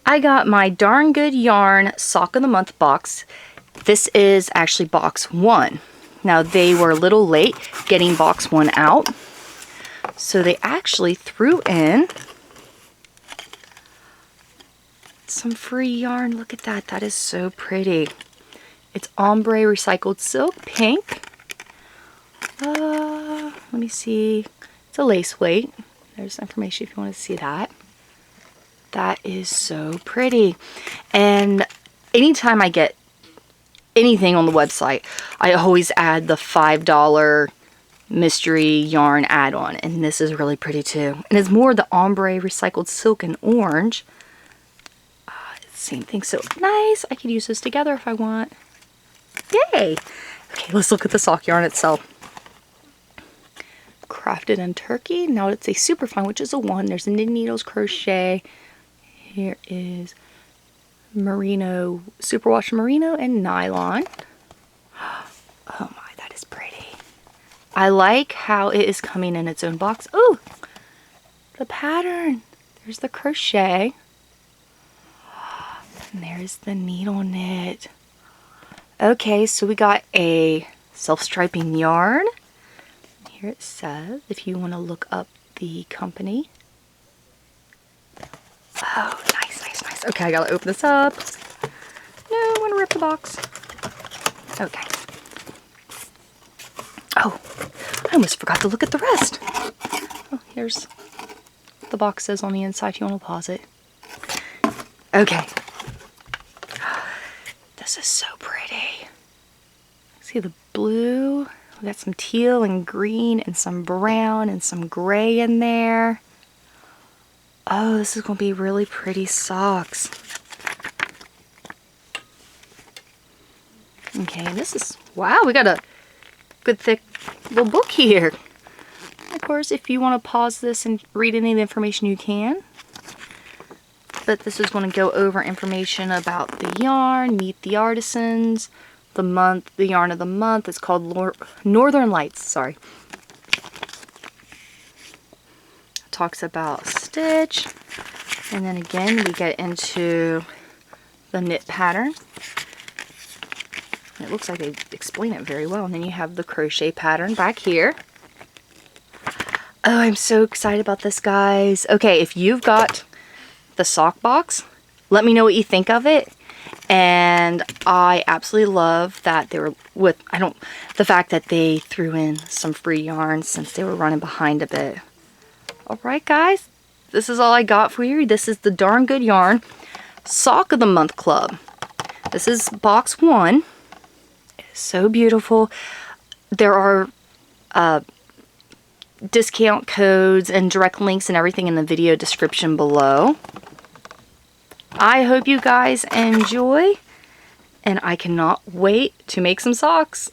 I got my Darn Good Yarn Sock of the Month box. This is actually box 1. Now they were a little late getting box 1 out, so they actually threw in some free yarn. Look at that. That is so pretty. It's ombre recycled silk pink. Let me see. It's a lace weight. There's information if you want to see that. That is so pretty. And anytime I get anything on the website, I always add the $5 mystery yarn add-on. And this is really pretty too. And it's more the ombre recycled silk and orange. Same thing. So nice. I could use those together if I want. Yay! Okay, let's look at the sock yarn itself. Crafted in Turkey. Now it's a super fine, which is a 1. There's a knit needles, crochet. Here is merino, superwash merino, and nylon. Oh my, that is pretty. I like how it is coming in its own box. Oh, the pattern. There's the crochet. And there's the needle knit. Okay, so we got a self-striping yarn. Here it says, if you want to look up the company. Oh, nice, nice, nice. Okay, I gotta open this up. No, I want to rip the box. Okay. Oh, I almost forgot to look at the rest. Oh, here's the box says on the inside if you want to pause it. Okay. This is so pretty. See the blue? We got some teal and green and some brown and some gray in there. Oh, this is going to be really pretty socks. Okay, this is, wow, we got a good thick little book here. Of course, if you want to pause this and read any of the information, you can. But this is going to go over information about the yarn, meet the artisans, the month, the yarn of the month. It's called Northern Lights, sorry. It talks about stitch. And then again, we get into the knit pattern. It looks like they explain it very well. And then you have the crochet pattern back here. Oh, I'm so excited about this, guys. Okay, if you've got the sock box, let me know what you think of it. And I absolutely love that they were with, the fact that they threw in some free yarn since they were running behind a bit. Alright guys, this is all I got for you. This is the Darn Good Yarn Sock of the Month Club. This is box 1. It is so beautiful. There are discount codes and direct links and everything in the video description below. I hope you guys enjoy, and I cannot wait to make some socks.